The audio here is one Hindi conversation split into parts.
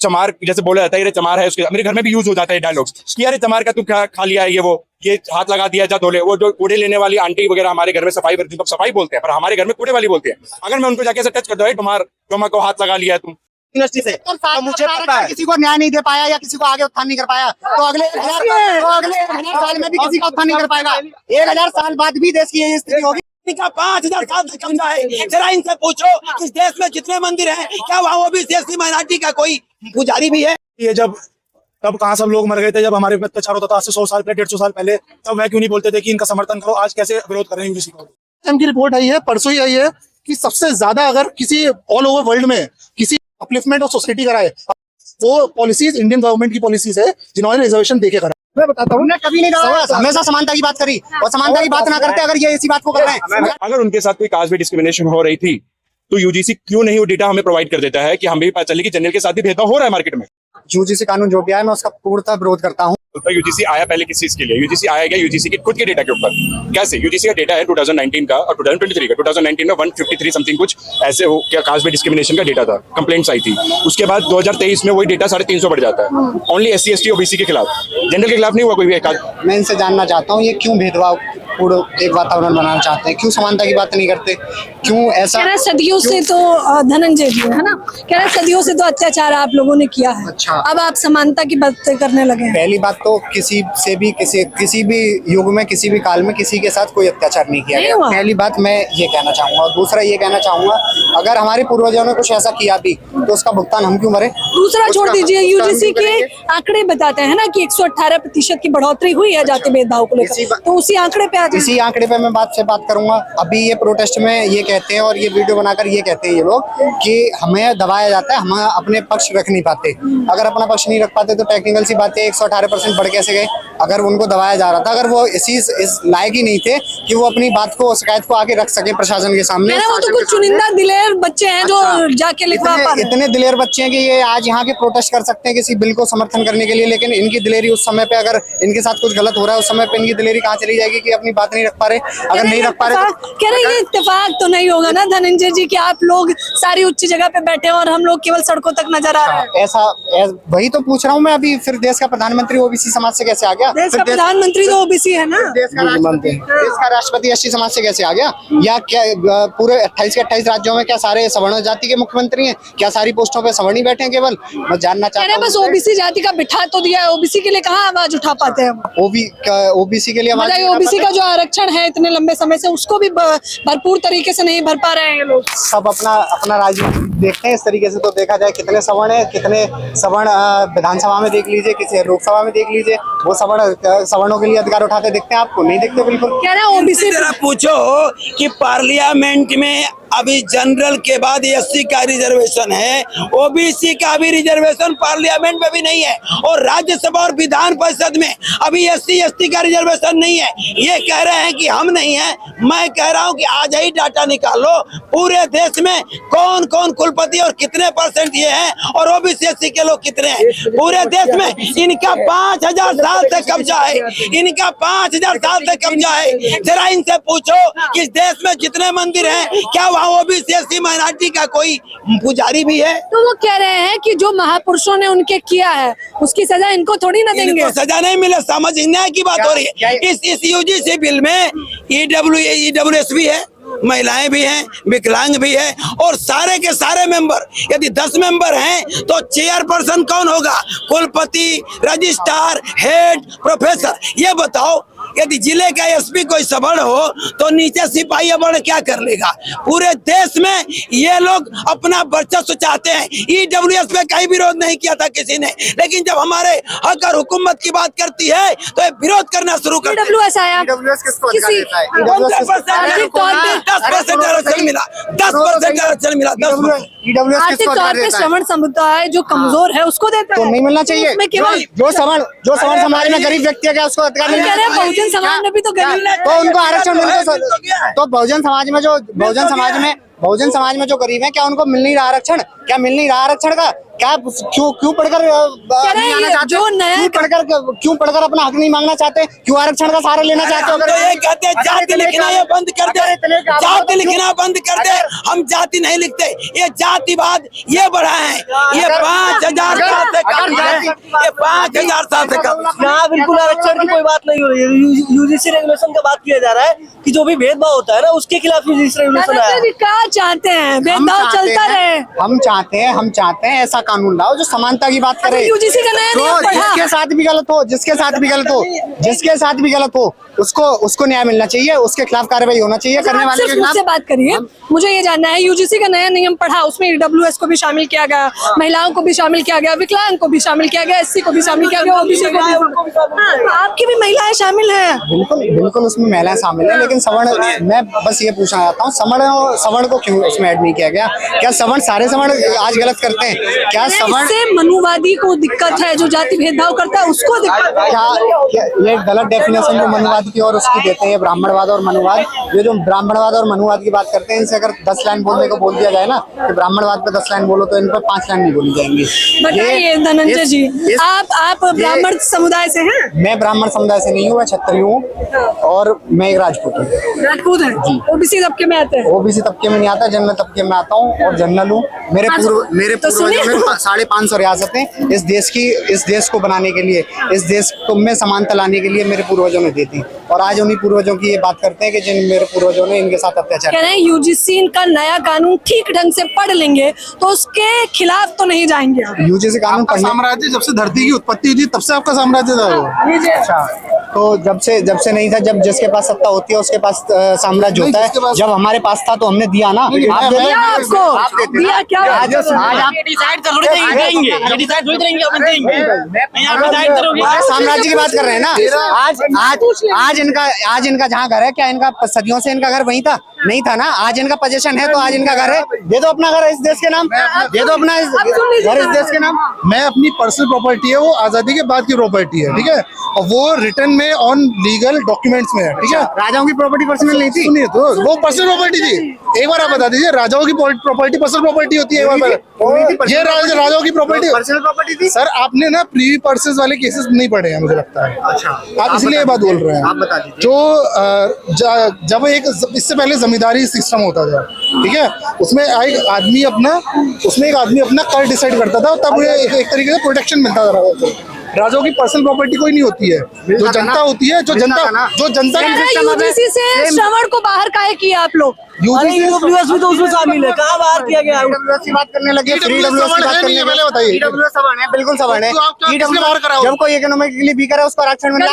चमार जैसे बोला जाता है, ये चमार है, उसके मेरे घर में भी यूज हो जाता है डायलॉग्स कि अरे चमार का तू खा लिया है, ये हाथ लगा दिया, जा धो ले। वो जो कूड़े लेने वाली आंटी वगैरह हमारे घर में सफाई करती है, तो सफाई बोलते हैं, पर हमारे घर में कूड़े वाली बोलते हैं। अगर मैं उनको जाके ऐसे टच कर दूं, तुम्हारा को हाथ लगा लिया है तुम यूनिवर्सिटी से, तो मुझे पता है किसी को न्याय नहीं दे पाया या किसी को आगे उत्थान नहीं कर पाया, तो अगले 1000 साल में भी किसी का उत्थान नहीं कर पाएगा। 1000 साल बाद भी देश की यही स्थिति होगी। 5000 साल से कम है। जरा इनसे पूछो इस देश में जितने मंदिर हैं, क्या वहाँ वो भी एससी माइनॉरिटी का कोई पुजारी भी है? ये तब कहाँ सब लोग मर गए थे जब हमारे अत्याचार होता था, आज से 100 साल पहले, 150 साल पहले, तब वह क्यों नहीं बोलते थे कि इनका समर्थन करो? आज कैसे विरोध कर रहे हैं यूजीसी को? की रिपोर्ट आई है, परसों ही आई है कि सबसे ज्यादा अगर किसी ऑल ओवर वर्ल्ड में किसी अपलिफ्टमेंट ऑफ सोसाइटी कराए, वो पॉलिसीज इंडियन गवर्नमेंट की पॉलिसीज है जिन्होंने रिजर्वेशन देके करा। मैं बताता हूँ, कभी नहीं कहा, हमेशा समानता की बात करी, और समानता की बात ना करते अगर ये इसी बात को कर रहे हैं। अगर उनके साथ कोई कास्ट में डिस्क्रिमिनेशन हो रही थी तो यूजीसी क्यों नहीं वो डेटा हमें प्रोवाइड कर देता है कि हमें भी पता चले कि जनरल के साथ भी भेदभाव हो रहा है मार्केट में। यूजीसी कानून जो भी आया मैं उसका पूर्णतः विरोध करता हूँ। तो यूजीसी आया पहले किस चीज के लिए? यूजीसी आया गया यूजीसी के खुद के डेटा के ऊपर। कैसे? यूजीसी का डेटा है 2019 का और 2023 का। 2019 में 153 समथिंग कुछ ऐसे हो क्या कास्ट में डिस्क्रिमिनेशन का डेटा था, कंप्लेंट्स आई थी। उसके बाद 2023 में वही डेटा 350 बढ़ जाता है, ओनली SC ST OBC के खिलाफ, जनरल के खिलाफ नहीं हुआ कोई भी एक आध। मैं इनसे जानना चाहता हूँ ये क्यों भेदभाव पूर्ण एक वातावरण बनाना चाहते हैं, क्यों समानता की बात नहीं करते, क्यों ऐसा? कह रहे सदियों से तो धनंजय जी है ना, कह रहे सदियों से तो अत्याचार आप लोगों ने किया है। अच्छा। अब आप समानता की बात करने लगे हैं। पहली बात तो किसी से भी किसी भी युग में किसी भी काल में किसी के साथ कोई अत्याचार नहीं किया गया। पहली बात मैं ये कहना चाहूंगा, और दूसरा ये कहना चाहूंगा अगर हमारे पूर्वजों ने कुछ ऐसा किया भी तो उसका भुगतान हम क्यों मरे? दूसरा छोड़ दीजिए, यूजीसी के आंकड़े बताते हैं ना कि 118% की बढ़ोतरी हुई है जाति भेदभाव को लेकर, तो उसी आंकड़े पे इसी आंकड़े पे मैं बात करूंगा। अभी ये प्रोटेस्ट में ये कहते हैं और ये वीडियो बनाकर ये कहते हैं ये लोग कि हमें दबाया जाता है, हम अपने पक्ष रख नहीं पाते। अगर अपना पक्ष नहीं रख पाते तो टेक्निकल सी बात है 118% बढ़ कैसे गए? अगर उनको दबाया जा रहा था, अगर वो इस लायक ही नहीं थे कि वो अपनी बात को, शिकायत को आगे रख सके प्रशासन के सामने। वो तो कुछ चुनिंदा दिलेर बच्चे हैं जो जाके लिखवा पा रहे हैं। इतने दिलेर बच्चे हैं कि ये आज यहाँ के प्रोटेस्ट कर सकते हैं किसी बिल को समर्थन करने के लिए, लेकिन इनकी दिलेरी उस समय पे, अगर इनके साथ कुछ गलत हो रहा है उस समय पे इनकी दिलेरी कहाँ चली जाएगी कि अपनी बात नहीं रख पा रहे? अगर नहीं रख पा रहे तो कह रहे ये इत्तेफाक तो नहीं होगा ना धनंजय जी कि आप लोग सारी उच्च जगह पे बैठे और हम लोग केवल सड़कों तक नजर आ रहे हैं। ऐसा वही तो पूछ रहा हूँ मैं अभी। फिर देश का प्रधानमंत्री ओबीसी समाज से कैसे आ गया? देश का प्रधानमंत्री तो ओबीसी है ना। देश का राष्ट्रपति SC समाज से कैसे आ गया? या क्या पूरे 28 के 28 राज्यों में क्या सारे सवर्ण जाति के मुख्यमंत्री हैं? क्या सारी पोस्टों पे सवर्ण ही बैठे हैं केवल? मैं जानना चाहता हूँ। बस ओबीसी जाति का बिठा तो दिया है, ओबीसी के लिए कहाँ आवाज उठा पाते हैं? ओबीसी के लिए ओबीसी का जो आरक्षण है इतने लंबे समय से, उसको भी भरपूर तरीके से नहीं भर पा रहे हैं ये लोग। सब अपना राजनीति देखते हैं इस तरीके से, तो देखा जाए कितने सवर्ण है, कितने सवर्ण विधानसभा में देख लीजिए, किसी लोकसभा में देख लीजिए, वो सवर्णों के लिए अधिकार उठाते दिखते हैं आपको? नहीं दिखते बिल्कुल। कह रहे हैं ओबीसी। जरा पूछो कि पार्लियामेंट में अभी जनरल के बाद SC का रिजर्वेशन है, OBC का भी रिजर्वेशन पार्लियामेंट में भी नहीं है, और राज्यसभा और विधान परिषद में अभी SC ST का रिजर्वेशन नहीं है। ये कह रहे हैं कि हम नहीं है। मैं कह रहा हूं कि आज ही डाटा निकालो पूरे देश में कौन कौन कुलपति और कितने % ये हैं, और OBC SC के लोग कितने हैं पूरे देश में। इनका 5000 साल से कब्जा है, इनका 5000 साल से कब्जा है। जरा इनसे पूछो कि इस देश में जितने मंदिर हैं, क्या वहाँ OBC SC माइनॉरिटी का कोई पुजारी भी है? तो वो कह रहे हैं कि जो महापुरुषों ने उनके किया है उसकी सजा इनको थोड़ी ना देंगे। इनको सजा नहीं मिले, समझने की बात हो रही है। इस यूजीसी बिल में EWS भी है, महिलाएं भी हैं, विकलांग भी है, और सारे के सारे मेंबर, यदि 10 मेंबर हैं तो चेयरपर्सन कौन होगा? कुलपति, रजिस्ट्रार, हेड, प्रोफेसर। ये बताओ, यदि जिले का SP कोई सवर्ण हो तो नीचे सिपाही वर्ण क्या कर लेगा? पूरे देश में ये लोग अपना वर्चस्व चाहते हैं। EWS पे कहीं विरोध नहीं किया था किसी ने, लेकिन जब हमारे हक और हुकूमत की बात करती है तो ये विरोध करना शुरू कर। EWS आया, किसको अधिकार देता है? 10% आरक्षण मिला, 10% आरक्षण मिला। आर्थिक तौर पे श्रवण समुदाय जो कमजोर है उसको देता है, तो नहीं मिलना चाहिए। जो सवर्ण समाज में गरीब व्यक्ति है क्या उसको अधिकार नहीं मिलना? बहुजन समाज में भी तो गरीब, तो उनको आरक्षण तो बहुजन समाज में जो गरीब है क्या उनको मिल नहीं रहा आरक्षण? क्या मिल नहीं रहा आरक्षण का? क्या क्यों पढ़कर नहीं आना चाहते? क्यों पढ़कर अपना हक नहीं मांगना चाहते? क्यों आरक्षण का सहारा लेना चाहते हो? तो ये कहते हैं जाति लिखना ये बंद कर दे, जाति लिखना बंद कर दे। हम जाति नहीं लिखते, ये जातिवाद ये बढ़ा है। ये 5000 साल से कम है, ये 5000 साल से कम। यहाँ बिल्कुल आरक्षण की कोई बात नहीं हो रही है। यूजीसी रेगुलेशन का बात किया जा रहा है कि जो भी भेदभाव होता है ना उसके खिलाफ यूजीसी रेगुलेशन आया है। क्या चाहते हैं? भेदभाव चलता रहे। हम चाहते हैं ऐसा कानून लाओ जो समानता की बात करे। यूजीसी का नया नियम पढ़ा। जिसके साथ भी गलत हो उसको न्याय मिलना चाहिए, उसके खिलाफ कार्रवाई होना चाहिए, करने वाले के सिर्फ मुझसे खिलाफ। बात करिए, मुझे ये जानना है यूजीसी का नया नियम पढ़ा, उसमें ईडब्ल्यूएस को भी शामिल किया गया, महिलाओं को भी शामिल किया गया, विकलांग को भी शामिल किया गया, एससी को भी शामिल किया गया, ओबीसी को भी। हाँ, आपकी भी महिलाएं शामिल हैं। बिल्कुल उसमें महिलाएं शामिल है, लेकिन सवर्ण, मैं बस ये पूछना चाहता हूँ, सवर्ण को क्यों उसमें ऐड नहीं किया गया? क्या सवर्ण सारे सवर्ण आज गलत करते हैं? क्या सवर्ण इससे मनुवादी को दिक्कत है, जो जाति भेदभाव करता है उसको दिक्कत है। क्या ये गलत डेफिनेशन जो मनुवाद की और उसकी देते हैं, ब्राह्मणवाद और मनुवाद, ये जो ब्राह्मणवाद और मनुवाद की बात करते हैं, इनसे अगर 10 लाइन बोलने को बोल दिया जाए ना कि ब्राह्मणवाद पे 10 लाइन बोलो तो इन पर 5 लाइन नहीं बोली जाएंगी। बताइए धनंजय जी, आप ब्राह्मण समुदाय से हैं? मैं ब्राह्मण समुदाय से नहीं हूँ, मैं क्षत्रिय हूँ और मैं एक राजपूत हूँ। राजपूत है, ओबीसी तबके में आते हैं? ओबीसी तबके में नहीं आता, जनरल तबके में आता हूँ और जनरल हूँ। मेरे पूर्वजों में 550 रियासतें इस देश को बनाने के लिए, इस देश को में समानता लाने के लिए मेरे पूर्वजों ने दी थी, और आज उन्हीं पूर्वजों की ये बात करते हैं कि जिन मेरे पूर्वजों ने इनके साथ अत्याचार। कह रहे हैं यूजीसी का नया कानून ठीक ढंग से पढ़ लेंगे तो उसके खिलाफ तो नहीं जाएंगे। यूजीसी कानून साम्राज्य जब से धरती की उत्पत्ति हुई थी तब से आपका साम्राज्य था वो। अच्छा, तो जब से नहीं था, जब जिसके पास सत्ता होती है उसके पास साम्राज्य होता है। जब हमारे पास था तो हमने दिया ना। आप दिया क्या? आज आप साम्राज्य की बात कर रहे हैं ना। आज इनका जहाँ घर है, क्या इनका सदियों से इनका घर वहीं था? नहीं था ना। आज इनका पोजीशन है तो आज इनका घर है। दे दो अपना घर इस देश के नाम, दे दो अपना घर इस देश के नाम। मैं अपनी पर्सनल प्रॉपर्टी है, वो आजादी के बाद की प्रॉपर्टी है, ठीक है, और वो रिटर्न में ऑन लीगल डॉक्यूमेंट्स में है, ठीक है। राजाओं की प्रॉपर्टी पर्सनल नहीं थी? सुनिए तो, वो पर्सनल प्रॉपर्टी थी। एक बार आप बता दीजिए, राजाओं की प्रॉपर्टी पर्सनल प्रॉपर्टी होती है? एक बार ये राजाओं की प्रॉपर्टी पर्सनल प्रॉपर्टी थी। सर, आपने ना प्रीवी पर्सेस वाले केसेस नहीं पढ़े हैं मुझे लगता है। अच्छा, आप इसलिए ये बात बोल रहे हैं। आप बता दीजिए। जो जब इससे पहले जमींदारी सिस्टम होता था, ठीक है, उसमें एक आदमी अपना कर डिसाइड करता था, तब एक तरीके से प्रोटेक्शन मिलता था। राजाओं की पर्सनल प्रॉपर्टी कोई नहीं होती है, जो जनता होती है, जो जनता यूजीसी से श्रवण को बाहर काहे किया आप लोग? ईडब्ल्यूएस भी तो उसमें शामिल है, कहाँ बाहर किया गया? की बात करने लगे, बिल्कुल सवर्ण है। जब कोई इकोनॉमिकली वीकर है उसको आरक्षण मिला,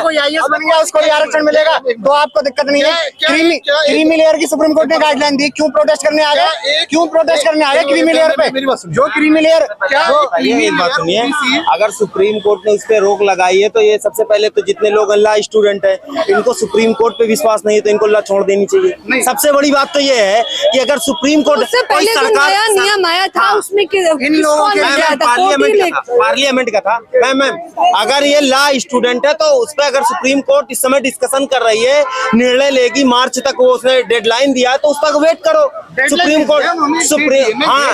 कोई आईएएस बन गया उसको भी आरक्षण मिलेगा, तो आपको दिक्कत नहीं है। क्रीमी लेयर की सुप्रीम कोर्ट ने गाइडलाइन दी, क्यों प्रोटेस्ट करने आ गए? क्रीमी लेयर पे? जो क्रीमी लेयर, बात सुनिए, अगर सुप्रीम कोर्ट ने इस पे रोक लगाई है तो ये सबसे पहले तो जितने लोग लॉ स्टूडेंट है इनको सुप्रीम कोर्ट पे विश्वास नहीं है तो इनको लॉ छोड़ देनी चाहिए। सबसे बड़ी बात तो ये है कि अगर सुप्रीम कोर्ट उससे पहले जो नया नियम आया था उसमें इन लोगों के पार्लियामेंट का था मैम, अगर ये लॉ स्टूडेंट है तो उस पर अगर सुप्रीम कोर्ट इस समय डिस्कशन कर रही है, निर्णय लेगी मार्च तक, वो उसने डेडलाइन दिया है तो उस तक वेट करो। सुप्रीम कोर्ट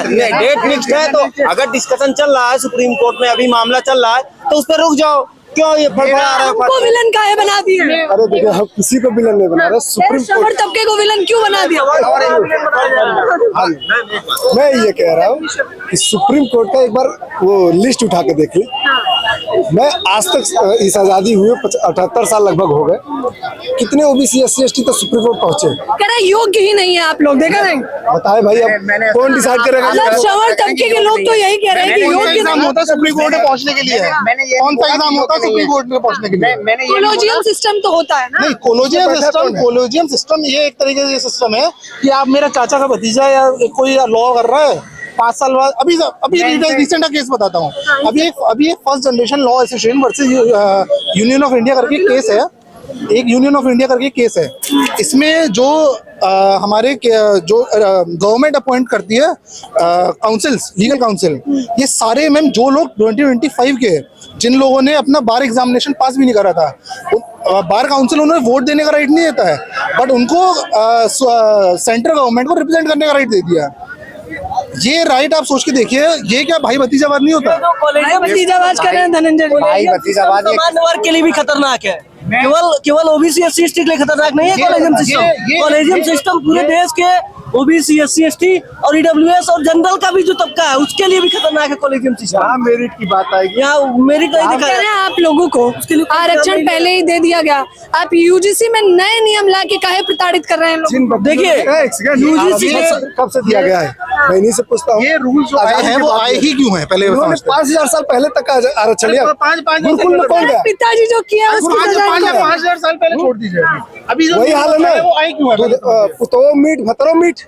डेट फिक्स्ड है, तो अगर डिस्कशन चल रहा है सुप्रीम कोर्ट में, अभी मामला चल रहा है तो उस पर रुक जाओ। क्यों ये फड़फड़ा रहे हो? विलन काहे बना दिया? अरे देखिए, हम किसी को विलन नहीं बना रहे, सुप्रीम श्रवण तबके को विलन क्यों बना दिया? मैं ये कह रहा हूँ कि सुप्रीम कोर्ट का एक बार वो लिस्ट उठा के देख ली। मैं आज तक इस आजादी हुए 78 साल लगभग हो गए, कितने ओबीसी SC ST तक सुप्रीम कोर्ट पहुंचे? कह रहे योग्य ही नहीं है आप लोग, देखा नहीं? बताए भाई, अब कौन डिसाइड करेगा? श्रवण तबके के लोग तो यही कह रहे हैं कि योग्य एग्जाम होता है सुप्रीम कोर्ट में पहुंचने के लिए, कौन सा एग्जाम होता है सुप्रीम कोर्ट में पहुंचने के लिए? कोलोजियम सिस्टम तो होता है ना? नहीं, कोलोजियम सिस्टम ये एक तरीके से सिस्टम है कि आप मेरा चाचा का भतीजा या कोई लॉ कर रहा है, 5 साल बाद, अभी रिसेंट केस बताता हूँ, अभी एक first generation law association versus union of India करके केस है, एक यूनियन ऑफ इंडिया करके केस है। इसमें जो हमारे जो गवर्नमेंट अपॉइंट करती है काउंसिल्स, लीगल काउंसिल, ये सारे मैम जो लोग 2025 के, जिन लोगों ने अपना बार एग्जामिनेशन पास भी नहीं करा था, बार काउंसिल उन्हें वोट देने का राइट नहीं देता है, बट उनको सेंट्रल गवर्नमेंट को रिप्रेजेंट करने का राइट दे दिया। ये राइट आप सोच के देखिए, ये क्या भाई भतीजावाद नहीं होता? भतीजावाद कर रहे हैं धनंजय जी। भाई भतीजावाद सामान्य वर्ग के लिए भी खतरनाक है, केवल ओबीसी SC ST के लिए खतरनाक नहीं है। कॉलेजियम सिस्टम पूरे देश के ओबीसी, SC, ST और EWS और जनरल का भी जो तबका है उसके लिए भी खतरनाक है कॉलेजियम सिस्टम। मेरिट की बात आएगी, यहाँ मेरिट नहीं कह दिखा रहे हैं आप लोगों को आरक्षण पहले ही दे दिया गया, आप यूजीसी में नए नियम ला के काहे प्रताड़ित कर रहे हैं लोग? देखिए यूजीसी कब से दिया गया है, मैं इन्हीं से पूछता हूँ। ये रूल जो आए हैं वो आए ही क्यों हैं? पहले 5000 साल पहले तक का आरक्षण लिया, गुरुकुल में कौन गया? पिताजी जो किया उसकी सजा नहीं है। 5000 साल पहले छोड़ दीजिए, अभी जो वही हाल है ना, वो आए क्यों है? पुतो मीट भतरो मीट।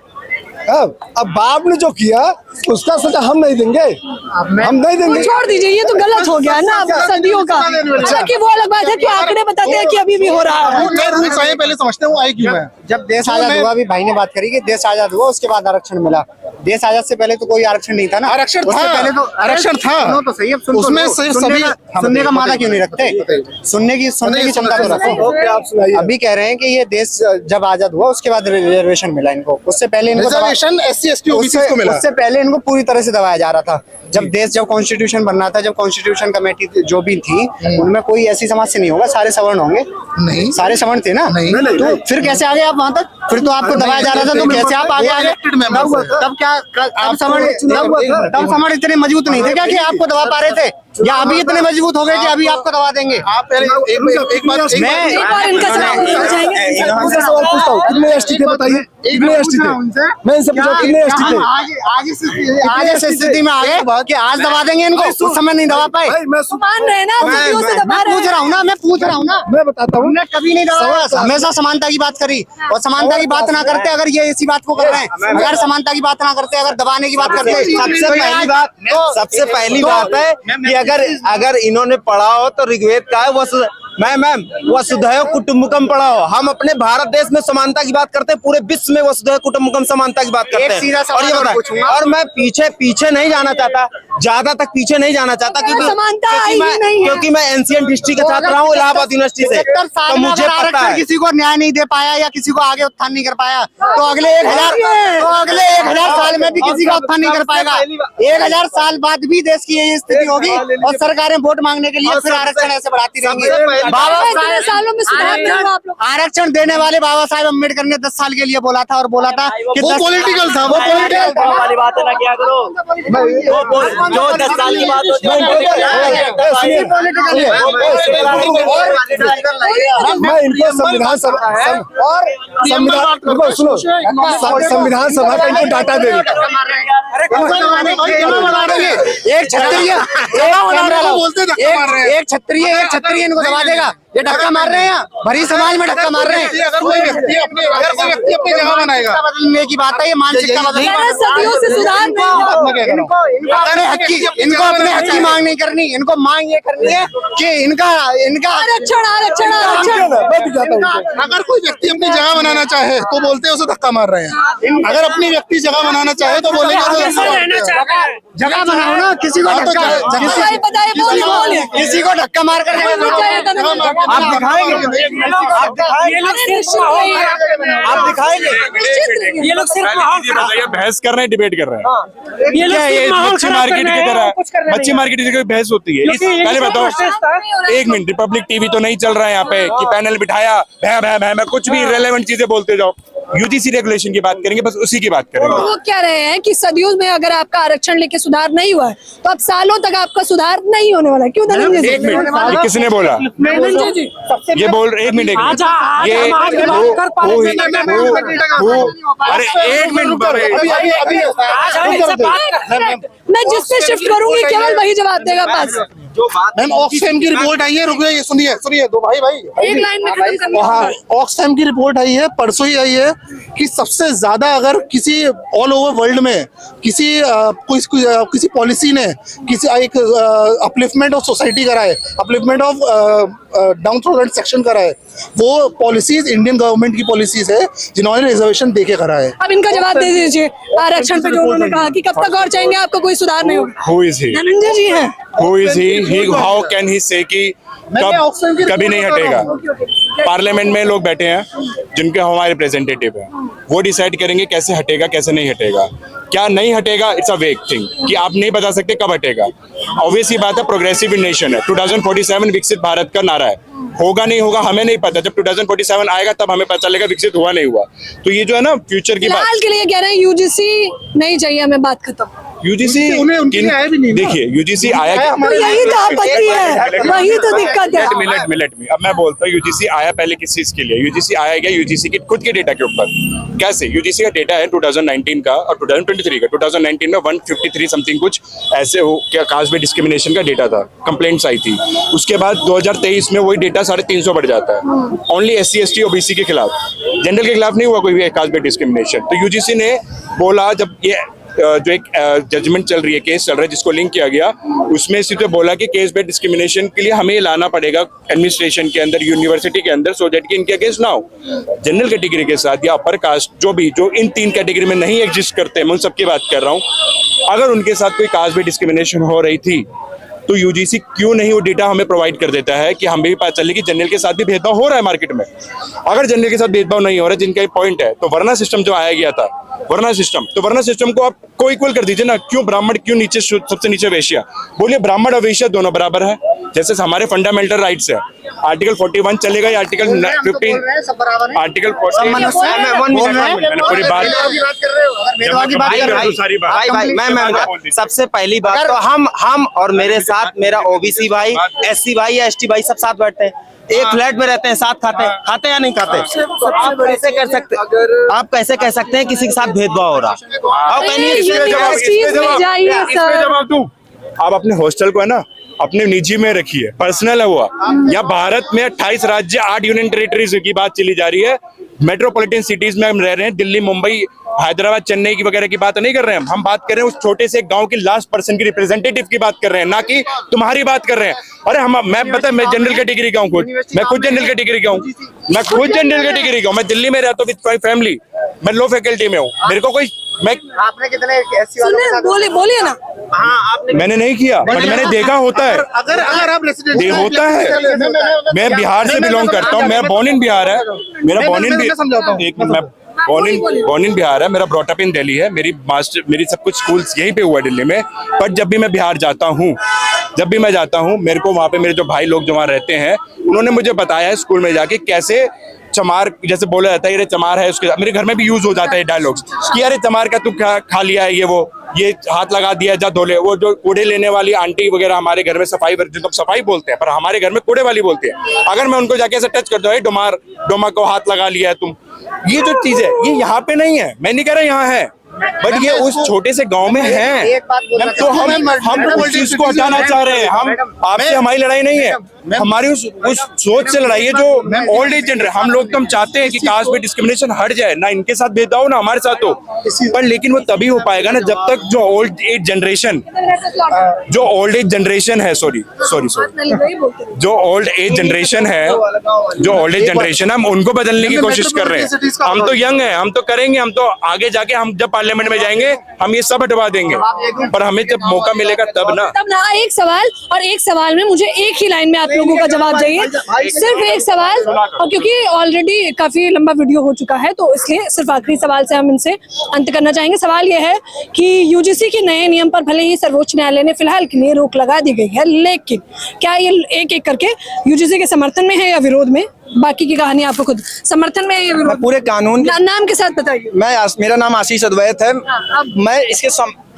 अब बाप ने जो किया उसका सजा हम नहीं देंगे, हम नहीं देंगे। छोड़ दीजिए, ये तो गलत हो गया ना सदियों का। हालांकि वो अलग बात है कि आंकड़े बताते हैं कि अभी भी हो रहा है। रूल्स आए पहले समझते हैं वो आए क्यों है। जब देश आजाद हुआ, अभी भाई ने बात करी कि देश आजाद हुआ उसके बाद आरक्षण मिला, देश आजाद से पहले तो कोई आरक्षण नहीं था ना। आरक्षण था, पहले तो आरक्षण था। सुनो तो सही, अब उसमें सुनने का मादा क्यों नहीं रखते? सुनने की क्षमता तो रखो। अभी कह रहे हैं कि ये देश जब आजाद हुआ उसके बाद रिजर्वेशन मिला इनको, उससे पहले इनको रिजर्वेशन SC ST OBC को मिला। उससे पहले इनको पूरी तरह से दबाया जा रहा था। जब कॉन्स्टिट्यूशन बनना था, जब कॉन्स्टिट्यूशन कमेटी जो भी थी उनमें कोई ऐसी समाज से नहीं होगा, सारे सवर्ण होंगे। नहीं, सारे सवर्ण थे ना। नहीं, तो फिर कैसे आगे आप वहां तक? फिर तो आपको दबाया जा रहा था, तो कैसे आप आगे आगे? तब क्या तब सवर्ण इतने मजबूत नहीं थे क्या कि आपको दबा पा रहे थे, या अभी इतने मजबूत हो गए कि अभी आपको दबा देंगे? आप पहले एक बात इनका सवाल पूछता हूँ, कितने ST थे बताइए? कितने ST थे? मैं इनसे पूछा कितने ST थे? आज इस स्थिति में आ गए कि आज दबा देंगे इनको, उस समय नहीं दबा पाए। मान रहे हैं ना, सदियों से दबा रहे हैं। मैं पूछ रहा हूँ ना, मैं बताता हूँ, कभी नहीं दबा, हमेशा समानता की बात करी, और समानता की बात ना करते अगर ये इसी बात को कर रहे हैं, अगर समानता की बात ना करते, अगर दबाने की बात करते, सबसे पहली बात है कि अगर इन्होंने पढ़ा हो तो ऋग्वेद का है मैम वसुधैव कुटुम्बकम पढ़ा हो। हम अपने भारत देश में समानता की बात करते हैं, पूरे विश्व में वसुधैव कुटुम्बकम समानता की बात करते हैं। और ये बताएं, और मैं पीछे नहीं जाना चाहता, ज्यादा तक पीछे नहीं जाना चाहता, क्योंकि मैं एंशिएंट हिस्ट्री का छात्र हूँ इलाहाबाद यूनिवर्सिटी से, तो मुझे पता है किसी को न्याय नहीं दे पाया या किसी को आगे उत्थान नहीं कर पाया, तो अगले 1000 साल में भी किसी का उत्थान नहीं कर पाएगा। 1000 साल बाद भी देश की यही स्थिति होगी और सरकारें वोट मांगने के लिए फिर आरक्षण ऐसे बढ़ाती रहेंगी। सालों में सुधार नहीं हुआ आप लोग। आरक्षण देने वाले बाबा साहेब अम्बेडकर ने 10 साल के लिए बोला था, और बोला था कि वो पॉलिटिकल था, वो पॉलिटिकल था वाली बात है ना, क्या करो जो 10 साल की बात होती है मैं इनको संविधान सभा और संविधान सभा का इनको डाटा दे एक छत्रिय इनको दबा देगा। ये धक्का मार रहे हैं, भरी समाज में धक्का मार रहे हैं। अगर कोई व्यक्ति अपनी जगह बनाएगा, बदलने की बात है, ये मानसिकता बदलने सदियों से सुधार इनको अपने हक की मांग नहीं करनी, इनको मांग ये करनी है कि इनका आरक्षण। अगर कोई व्यक्ति अपनी जगह बनाना चाहे तो बोलते हैं उसे धक्का मार रहे हैं, अगर अपनी व्यक्ति जगह बनाना चाहे तो बोलेंगे जगह बनाओ ना, किसी को धक्का मार कर आप दिखाएंगे ये लोग सिर्फ बहस कर रहे हैं, डिबेट कर रहे हैं। ये लोग मच्छी मार्केट की तरह, मच्छी मार्केट की कोई बहस होती है। पहले बताओ, 1 मिनट, रिपब्लिक टीवी तो नहीं चल रहा है यहाँ पे कि पैनल बिठाया भै कुछ भी इररिलेवेंट चीजें बोलते जाओ। यूजीसी रेगुलेशन की बात करेंगे, बस उसी की बात करेंगे। वो कह रहे हैं कि सदियों में अगर आपका आरक्षण लेके सुधार नहीं हुआ है तो अब सालों तक आपका सुधार नहीं होने वाला है। क्यों धनंजय जी? 1 मिनट, ये किसने बोला? ये बोल 1 मिनट, ये अरे 1 मिनट, मैं जिससे शिफ्ट करूंगी केवल वही जवाब देगा। बस मैम ऑक्सफैम की रिपोर्ट आई है, रुकिए, सुनिए दो भाई एक लाइन में खत्म करना। हाँ, ऑक्सफैम की रिपोर्ट आई है, परसों ही आई है, कि सबसे ज्यादा अगर किसी ऑल ओवर वर्ल्ड में किसी पॉलिसी ने किसी एक अपलिफ्टमेंट ऑफ सोसाइटी करा है, upliftment of down thrown section करा है, वो पॉलिसीज इंडियन गवर्नमेंट की पॉलिसीज है जिन्होंने रिजर्वेशन देके करा है। अब इनका जवाब दे दीजिए आरक्षण पे, जो उन्होंने कहा कि कब तक और चाहेंगे आपको कोई सुधार नहीं होगा। Who is he? धनंजय जी हैं। Who is he? How can he say कि कभी नहीं हटेगा? पार्लियामेंट में लोग बैठे हैं जिनके हमारे रिप्रेजेंटेटिव हैं, वो डिसाइड करेंगे कैसे हटेगा कैसे नहीं हटेगा। क्या नहीं हटेगा, इट्स अ वेग थिंग कि आप नहीं बता सकते कब हटेगा। ऑब्वियस ही बात है, प्रोग्रेसिव नेशन है, 2047 विकसित भारत का नारा है, होगा नहीं होगा हमें नहीं पता, जब 2047 आएगा तब हमें पता चलेगा विकसित हुआ नहीं हुआ। तो ये जो है ना फ्यूचर की बात, फिलहाल के लिए कह रहे हैं यूजीसी नहीं चाहिए हमें, बात खत्म। यूजीसी उनके आया भी नहीं ना। देखिए यूजीसी आया क्या, तो यही तो आपत्ति है, वही तो दिक्कत है। मिनट में अब मैं बोलता हूँ यूजीसी आया पहले किस चीज के लिए, यूजीसी आया क्या यूजीसी के खुद के डेटा के ऊपर। कैसे? यूजीसी का डेटा है 2019 का और 2023 का। 2019 में 153 समथिंग कुछ ऐसे हो क्या कास्ट बेस्ड डिस्क्रिमिनेशन का डेटा था, कंप्लेंट्स आई थी। उसके बाद 2023 में वही डेटा 350 बढ़ जाता है ओनली SC ST OBC के खिलाफ, जनरल के खिलाफ नहीं हुआ कोई भी कास्ट बेस्ड डिस्क्रिमिनेशन। तो यूजीसी ने बोला, जब ये जो एक जजमेंट चल रही है, केस चल रहा है जिसको लिंक किया गया, उसमें सीधे बोला कि केस बेस्ड डिस्क्रिमिनेशन के लिए हमें लाना पड़ेगा एडमिनिस्ट्रेशन के अंदर, यूनिवर्सिटी के अंदर, सो दैट कि इनके अगेंस्ट ना हो। जनरल कैटेगरी के साथ या अपर कास्ट जो इन 3 कैटेगरी में नहीं एग्जिस्ट करते, मैं उन सबकी बात कर रहा हूँ, अगर उनके साथ कोई कास्ट बेस्ड डिस्क्रिमिनेशन हो रही थी तो यूजीसी क्यों नहीं वो डेटा हमें प्रोवाइड कर देता है कि हमें भी पता चले कि जनरल के साथ भी भेदभाव हो रहा है मार्केट में। अगर जनरल के साथ भेदभाव नहीं हो रहा है, जिनका ये पॉइंट है, तो वर्ना सिस्टम जो आया गया था, वर्ना सिस्टम को आप को इक्वल कर दीजिए ना। क्यों ब्राह्मण, क्यों नीचे, सबसे नीचे वैश्य? बोलिए ब्राह्मण और वैश्य दोनों बराबर है, जैसे हमारे फंडामेंटल राइट्स है। आर्टिकल 41 चलेगा या आर्टिकल 15, आर्टिकल 40। पूरी बात भाई, सबसे पहली बात तो हम और मेरे साथ मेरा OBC भाई, SC भाई या ST भाई सब साथ बैठते हैं, एक फ्लैट में रहते हैं, साथ खाते या नहीं खाते? आप कैसे कर सकते, आप कैसे कह सकते हैं किसी के साथ भेदभाव हो रहा? जवाब दूं, आप अपने हॉस्टल को है ना अपने निजी में रखिए, पर्सनल है वो। या भारत में 28 राज्य 8 यूनियन टेरिटरीज की बात चली जा रही है, मेट्रोपॉलिटन सिटीज में हम रह रहे हैं, दिल्ली, मुंबई, हैदराबाद, चेन्नई की वगैरह की बात नहीं कर रहे हैं हम बात कर रहे हैं उस छोटे से गांव की लास्ट पर्सन की रिप्रेजेंटेटिव की बात कर रहे हैं, ना कि तुम्हारी बात कर रहे हैं। अरे मैं जनरल कैटेगरी का हूँ, मैं खुद जनरल कैटेगरी का हूँ, मैं दिल्ली में रहता हूँ विद माय फैमिली, मैं लो फैकल्टी में हूँ, मेरे को कोई आपने कितने SC वालों बोलिए ना। मैंने नहीं किया, बट मैंने देखा होता है, अगर आप ये होता है। मैं बिहार से बिलोंग करता हूँ, मैं बॉर्न इन बिहार है, मेरा बॉर्न इन बिहार है, मेरा ब्रॉटअप इन दिल्ली है, मेरी सब कुछ स्कूल्स यहीं पे हुआ दिल्ली में। पर जब भी मैं बिहार जाता हूँ, मेरे को वहाँ पे मेरे जो भाई लोग जो वहाँ रहते हैं, उन्होंने मुझे बताया है स्कूल में जाके कैसे चमार, जैसे बोला जाता है ये चमार है, उसके मेरे घर में भी यूज हो जाता है डायलॉग्स कि अरे चमार का तू खा लिया है, ये हाथ लगा दिया, जा धो ले। वो जो कूड़े लेने वाली आंटी वगैरह हमारे घर में जिनको सफाई बोलते हैं, पर हमारे घर में कूड़े वाली बोलते हैं। अगर मैं उनको जाके ऐसे टच कर दूं, डोमा को हाथ लगा लिया है तुम, ये जो चीज है ये यहाँ पे नहीं है, मैं नहीं कह रहा यहाँ है, बट ये उस छोटे से गांव में है। तो हम उस चीज को हटाना चाह रहे हैं। हम आपसे हमारी लड़ाई नहीं है, हमारी उस सोच से लड़ाई है जो ओल्ड एज जनरेशन, हम लोग तो हम चाहते हैं कि कास्ट में डिस्क्रिमिनेशन हट जाए, ना इनके साथ भेदभाव हो ना हमारे साथ हो, पर लेकिन वो तभी हो पाएगा ना जब तक जो ओल्ड एज जनरेशन है, जो ओल्ड एज जनरेशन हम उनको बदलने की कोशिश कर रहे हैं। हम तो यंग हैं, हम तो करेंगे, हम तो आगे जाके हम जब पार्लियामेंट में जाएंगे हम ये सब हटवा देंगे, पर हमें जब मौका मिलेगा तब ना। एक सवाल में मुझे एक ही लाइन में आप लोगों का जवाब चाहिए, सिर्फ एक सवाल, और क्योंकि ऑलरेडी काफी लंबा वीडियो हो चुका है तो इसलिए सिर्फ आखिरी सवाल से हम इनसे अंत करना चाहेंगे। सवाल यह है कि यूजीसी के नए नियम पर भले ही सर्वोच्च न्यायालय ने फिलहाल के लिए रोक लगा दी गई है, लेकिन क्या ये एक एक करके यूजीसी के समर्थन में है या विरोध में? बाकी की कहानी आपको खुद समर्थन में है या विरोध? पूरे कानून नाम के साथ बताइए। मेरा नाम आशीष अद्वैत है। मैं इसके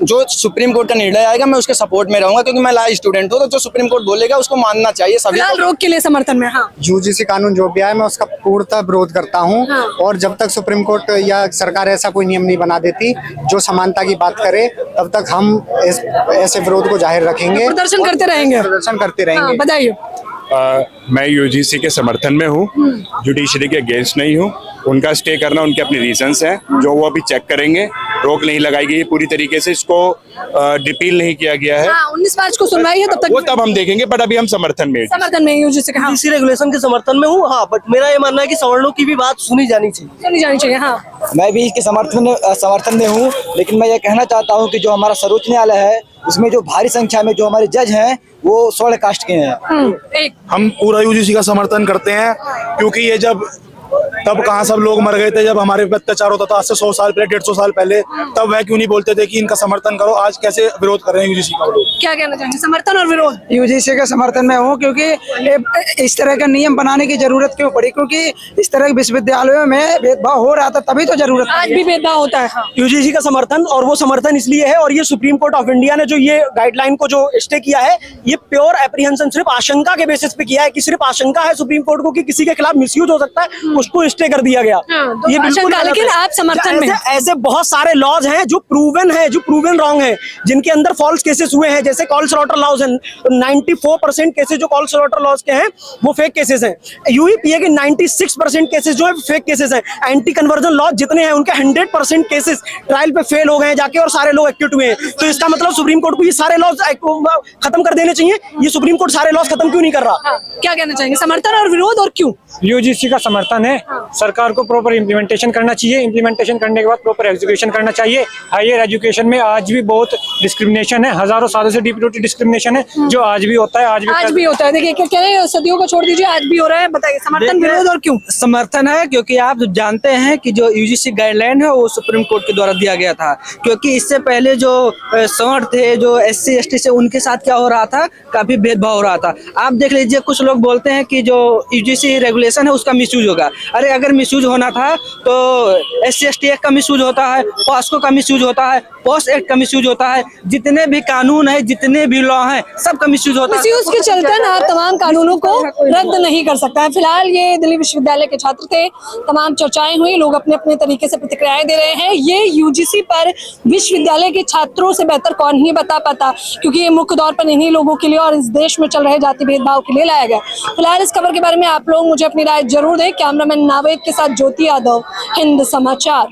जो सुप्रीम कोर्ट का निर्णय आएगा मैं उसके सपोर्ट में रहूंगा, क्योंकि मैं लॉ स्टूडेंट हूँ, तो जो सुप्रीम कोर्ट बोलेगा उसको मानना चाहिए सभी। रोक के लिए समर्थन में। हाँ, यूजीसी कानून जो भी आया मैं उसका पूर्णतः विरोध करता हूँ। और जब तक सुप्रीम कोर्ट या सरकार ऐसा कोई नियम नहीं बना देती जो समानता की बात करे, तब तक हम ऐसे विरोध को जाहिर रखेंगे, प्रदर्शन करते रहेंगे। बताइए। मैं यूजीसी के समर्थन में हूँ, जुडिशरी के अगेंस्ट नहीं हूँ। उनका स्टे करना उनके अपने रीजंस हैं जो वो अभी चेक करेंगे, रोक नहीं लगाई गई पूरी तरीके से, इसको डिपील नहीं किया गया है। 19 मार्च को सुनवाई है, तब हम देखेंगे, बट अभी हम समर्थन में यूजीसी के। यूजीसी रेगुलेशन के समर्थन में हूँ। हाँ, बट मेरा ये मानना है कि सवर्णों की भी बात सुनी जानी चाहिए। हाँ, मैं भी इसके समर्थन में हूँ, लेकिन मैं ये कहना चाहता हूँ कि जो हमारा सर्वोच्च न्यायालय है उसमें जो भारी संख्या में जो हमारे जज हैं वो स्वर्ण कास्ट के हैं। हम पूरा यूजीसी का समर्थन करते हैं, क्योंकि ये जब तब कहाँ सब लोग मर गए थे जब हमारे पे अत्याचार होता था आज से 100 साल पहले, 150 साल पहले, तब वह क्यों नहीं बोलते थे कि इनका समर्थन करो? आज कैसे विरोध कर रहे हैं यूजीसी का लोग? क्या कहना चाहेंगे, समर्थन और विरोध? यूजीसी के समर्थन में हूँ, क्योंकि इस तरह का नियम बनाने की जरूरत क्यों पड़ी? क्योंकि इस तरह के विश्वविद्यालयों में भेदभाव हो रहा था, तभी तो जरूरत आज भी भेदभाव होता है। हाँ। यूजीसी का समर्थन, और वो समर्थन इसलिए है, और ये सुप्रीम कोर्ट ऑफ इंडिया ने जो ये गाइडलाइन को जो स्टे किया है, ये प्योर एप्रीहेंशन, सिर्फ आशंका के बेसिस पे किया है कि सिर्फ आशंका है सुप्रीम कोर्ट को कि किसी के खिलाफ मिसयूज हो सकता है, उसको स्टे कर दिया गया। तो ये बिल्कुल आशंका, लेकिन आप समर्थन में ऐसे बहुत सारे लॉज हैं जो प्रूवन है, जो प्रूवन रॉन्ग है, जिनके अंदर फॉल्स केसेस हुए हैं, जैसे कॉल स्लॉटर लॉज हैं। 94% केसेस जो कॉल स्लॉटर लॉज के हैं वो फेक केसेस हैं। यूईपीए के 96% केसेस जो है फेक केसेस हैं। एंटी कन्वर्जन लॉज जितने हैं उनके 100% केसेस ट्रायल पे फेल हो गए हैं जाके, और सारे लोग एक्टिव हुए हैं। तो इसका मतलब सुप्रीम कोर्ट को ये सारे लॉज खत्म कर देने चाहिए। ये सुप्रीम कोर्ट सारे लॉज खत्म क्यों नहीं कर रहा? क्या कहना चाहेंगे, समर्थन और विरोध, और क्यों? यूजीसी का समर्थन है। सरकार को प्रॉपर इम्प्लीमेंटेशन करना चाहिए, इम्प्लीमेंटेशन करने के बाद प्रॉपर एजुकेशन करना चाहिए। हायर एजुकेशन में आज भी बहुत डिस्क्रिमिनेशन है, हजारों सालों से डीप रूटेड डिस्क्रिमिनेशन है, जो आज भी होता है। आज भी होता है। देखिए क्या कह रहे हैं, सदियों को छोड़ दीजिए, आज भी हो रहा है। बताइए समर्थन, विरोध और क्यों? समर्थन है, क्योंकि आप जानते हैं कि जो यूजीसी गाइडलाइन है वो सुप्रीम कोर्ट के द्वारा दिया गया था। क्योंकि इससे पहले जो सवर्ण थे, जो SC ST से, उनके साथ क्या हो रहा था, काफी भेदभाव हो रहा था। आप देख लीजिए, कुछ लोग बोलते हैं कि जो यूजीसी रेगुलेशन है उसका मिसयूज होगा। अरे अगर मिसयूज होना था तो SC ST एक्ट का मिसयूज होता है, पॉस्को का मिसयूज होता है, पोस्ट एक्ट का मिसयूज होता है, जितने भी कानून है, जितने भी लॉ हैं, सबका मिसयूज होता है। मिसयूज के चलते आप तमाम कानूनों को रद्द नहीं कर सकता है। फिलहाल ये दिल्ली विश्वविद्यालय के छात्र थे, तमाम चर्चाएं हुई, लोग अपने अपने तरीके से प्रतिक्रियाएं दे रहे हैं। ये यूजीसी पर विश्वविद्यालय के छात्रों से बेहतर कौन ही बता पाता, क्योंकि ये मुख्य तौर पर इन्हीं लोगों के लिए और इस देश में चल रहे जाति भेदभाव के लिए लाया गया। फिलहाल इस खबर के बारे में आप लोग मुझे अपनी राय जरूर दें। कैमरामैन नावेद के साथ ज्योति यादव, हिंद समाचार।